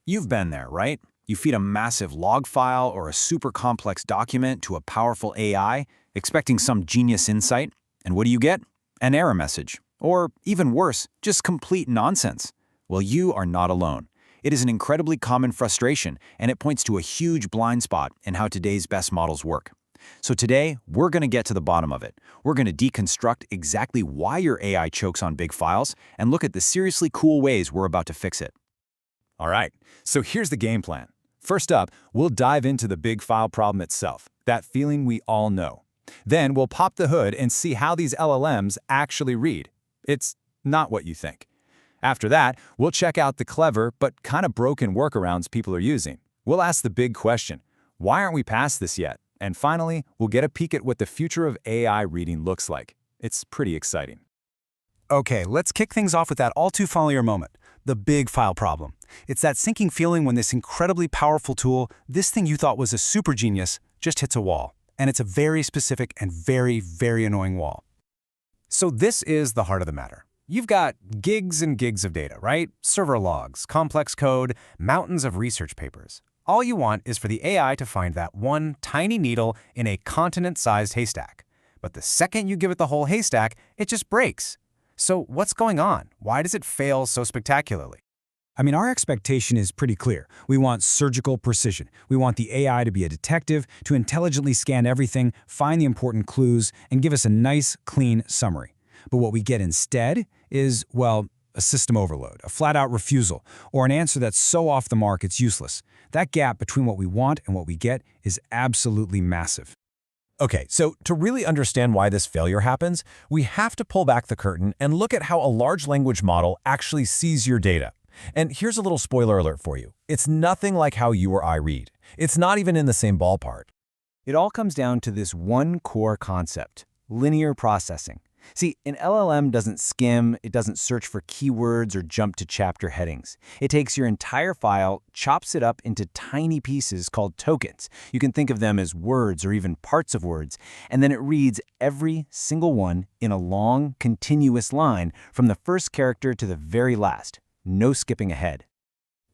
You've been there, right? You feed a massive log file or a super complex document to a powerful AI, expecting some genius insight, and what do you get? An error message. Or, even worse, just complete nonsense. Well, you are not alone. It is an incredibly common frustration, and it points to a huge blind spot in how today's best models work. So today, we're going to get to the bottom of it. We're going to deconstruct exactly why your AI chokes on big files and look at the seriously cool ways we're about to fix it. All right, so here's the game plan. First up, we'll dive into the big file problem itself, that feeling we all know. Then we'll pop the hood and see how these LLMs actually read. It's not what you think. After that, we'll check out the clever but kind of broken workarounds people are using. We'll ask the big question, why aren't we past this yet? And finally, we'll get a peek at what the future of AI reading looks like. It's pretty exciting. Okay, let's kick things off with that all-too-familiar moment, the big file problem. It's that sinking feeling when this incredibly powerful tool, this thing you thought was a super genius, just hits a wall. And it's a very specific and very, very annoying wall. So this is the heart of the matter. You've got gigs and gigs of data, right? Server logs, complex code, mountains of research papers. All you want is for the AI to find that one tiny needle in a continent-sized haystack. But the second you give it the whole haystack, it just breaks. So what's going on? Why does it fail so spectacularly? I mean, our expectation is pretty clear. We want surgical precision. We want the AI to be a detective, to intelligently scan everything, find the important clues, and give us a nice, clean summary. But what we get instead is, well, a system overload, a flat-out refusal, or an answer that's so off the mark it's useless. That gap between what we want and what we get is absolutely massive. Okay, so to really understand why this failure happens, we have to pull back the curtain and look at how a large language model actually sees your data. And here's a little spoiler alert for you. It's nothing like how you or I read. It's not even in the same ballpark. It all comes down to this one core concept, linear processing. See, an LLM doesn't skim, it doesn't search for keywords or jump to chapter headings. It takes your entire file, chops it up into tiny pieces called tokens. You can think of them as words or even parts of words, and then it reads every single one in a long, continuous line from the first character to the very last. No skipping ahead.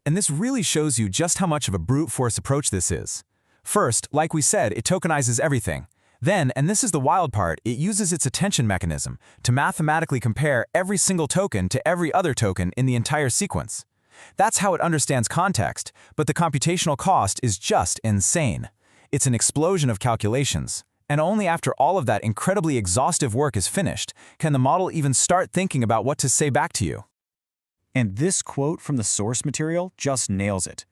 And this really shows you just how much of a brute force approach this is. First, like we said, it tokenizes everything. Then, and this is the wild part, it uses its attention mechanism to mathematically compare every single token to every other token in the entire sequence. That's how it understands context, but the computational cost is just insane. It's an explosion of calculations. And only after all of that incredibly exhaustive work is finished can the model even start thinking about what to say back to you. And this quote from the source material just nails it.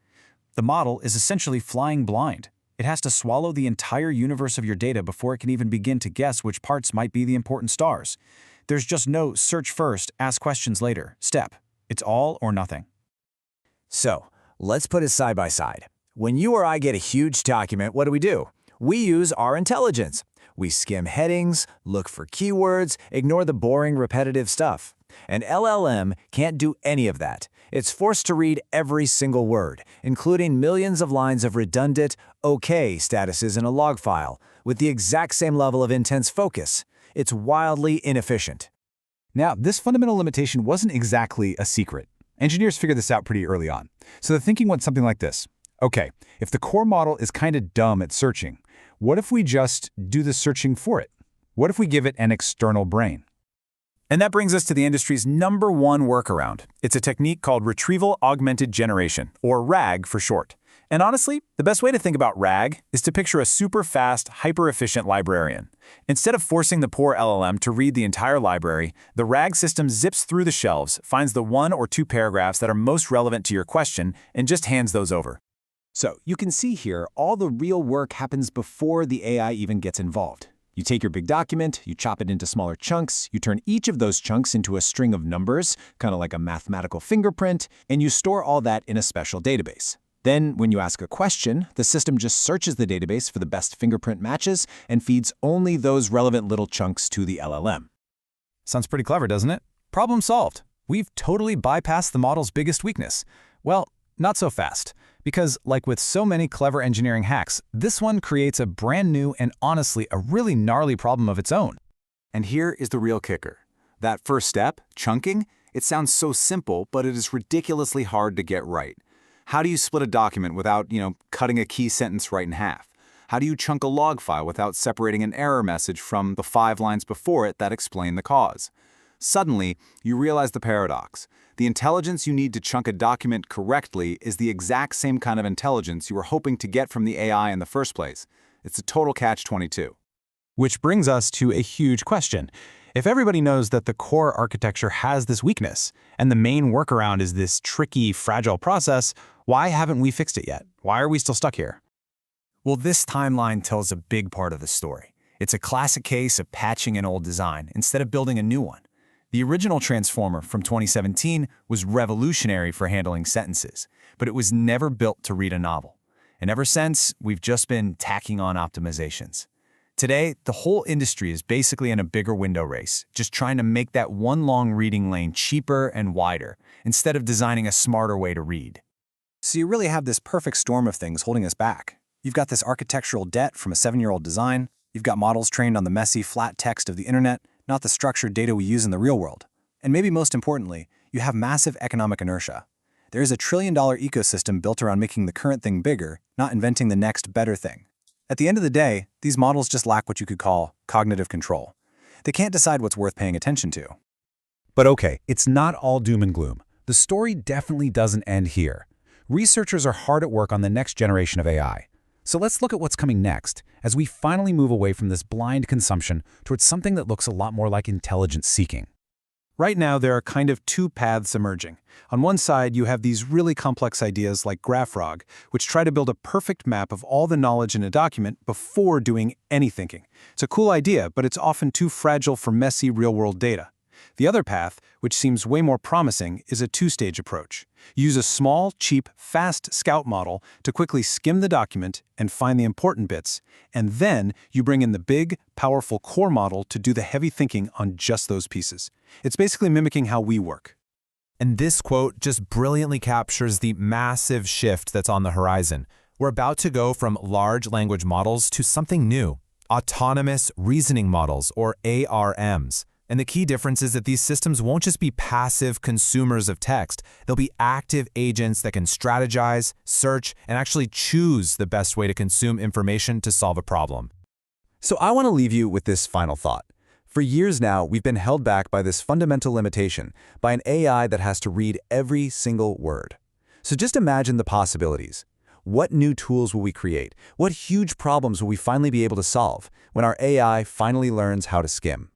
The model is essentially flying blind. It has to swallow the entire universe of your data before it can even begin to guess which parts might be the important stars. There's just no search first, ask questions later step. It's all or nothing. So, let's put it side by side. When you or I get a huge document, what do? We use our intelligence. We skim headings, look for keywords, ignore the boring, repetitive stuff. An LLM can't do any of that. It's forced to read every single word, including millions of lines of redundant OK statuses in a log file, with the exact same level of intense focus. It's wildly inefficient. Now, this fundamental limitation wasn't exactly a secret. Engineers figured this out pretty early on. So the thinking went something like this. Okay, if the core model is kind of dumb at searching, what if we just do the searching for it? What if we give it an external brain? And that brings us to the industry's #1 workaround. It's a technique called Retrieval-Augmented Generation, or RAG for short. And honestly, the best way to think about RAG is to picture a super fast, hyper-efficient librarian. Instead of forcing the poor LLM to read the entire library, the RAG system zips through the shelves, finds the 1 or 2 paragraphs that are most relevant to your question, and just hands those over. So you can see here, all the real work happens before the AI even gets involved. You take your big document, you chop it into smaller chunks, you turn each of those chunks into a string of numbers, kind of like a mathematical fingerprint, and you store all that in a special database. Then, when you ask a question, the system just searches the database for the best fingerprint matches and feeds only those relevant little chunks to the LLM. Sounds pretty clever, doesn't it? Problem solved. We've totally bypassed the model's biggest weakness. Well, not so fast. Because, like with so many clever engineering hacks, this one creates a brand new and honestly a really gnarly problem of its own. And here is the real kicker. That first step, chunking, it sounds so simple, but it is ridiculously hard to get right. How do you split a document without, cutting a key sentence right in half? How do you chunk a log file without separating an error message from the 5 lines before it that explain the cause? Suddenly, you realize the paradox. The intelligence you need to chunk a document correctly is the exact same kind of intelligence you were hoping to get from the AI in the first place. It's a total catch-22. Which brings us to a huge question. If everybody knows that the core architecture has this weakness, and the main workaround is this tricky, fragile process, why haven't we fixed it yet? Why are we still stuck here? Well, this timeline tells a big part of the story. It's a classic case of patching an old design instead of building a new one. The original transformer from 2017 was revolutionary for handling sentences, but it was never built to read a novel. And ever since, we've just been tacking on optimizations. Today, the whole industry is basically in a bigger window race, just trying to make that one long reading lane cheaper and wider, instead of designing a smarter way to read. So you really have this perfect storm of things holding us back. You've got this architectural debt from a 7-year-old design. You've got models trained on the messy, flat text of the internet, not the structured data we use in the real world. And maybe most importantly, you have massive economic inertia. There is a $1 trillion ecosystem built around making the current thing bigger, not inventing the next better thing. At the end of the day, these models just lack what you could call cognitive control. They can't decide what's worth paying attention to. But okay, it's not all doom and gloom. The story definitely doesn't end here. Researchers are hard at work on the next generation of AI. So let's look at what's coming next, as we finally move away from this blind consumption towards something that looks a lot more like intelligent seeking. Right now, there are kind of two paths emerging. On one side, you have these really complex ideas like GraphRAG, which try to build a perfect map of all the knowledge in a document before doing any thinking. It's a cool idea, but it's often too fragile for messy real-world data. The other path, which seems way more promising, is a two-stage approach. Use a small, cheap, fast scout model to quickly skim the document and find the important bits, and then you bring in the big, powerful core model to do the heavy thinking on just those pieces. It's basically mimicking how we work. And this quote just brilliantly captures the massive shift that's on the horizon. We're about to go from large language models to something new, autonomous reasoning models, or ARMs. And the key difference is that these systems won't just be passive consumers of text. They'll be active agents that can strategize, search, and actually choose the best way to consume information to solve a problem. So I want to leave you with this final thought. For years now, we've been held back by this fundamental limitation, by an AI that has to read every single word. So just imagine the possibilities. What new tools will we create? What huge problems will we finally be able to solve when our AI finally learns how to skim?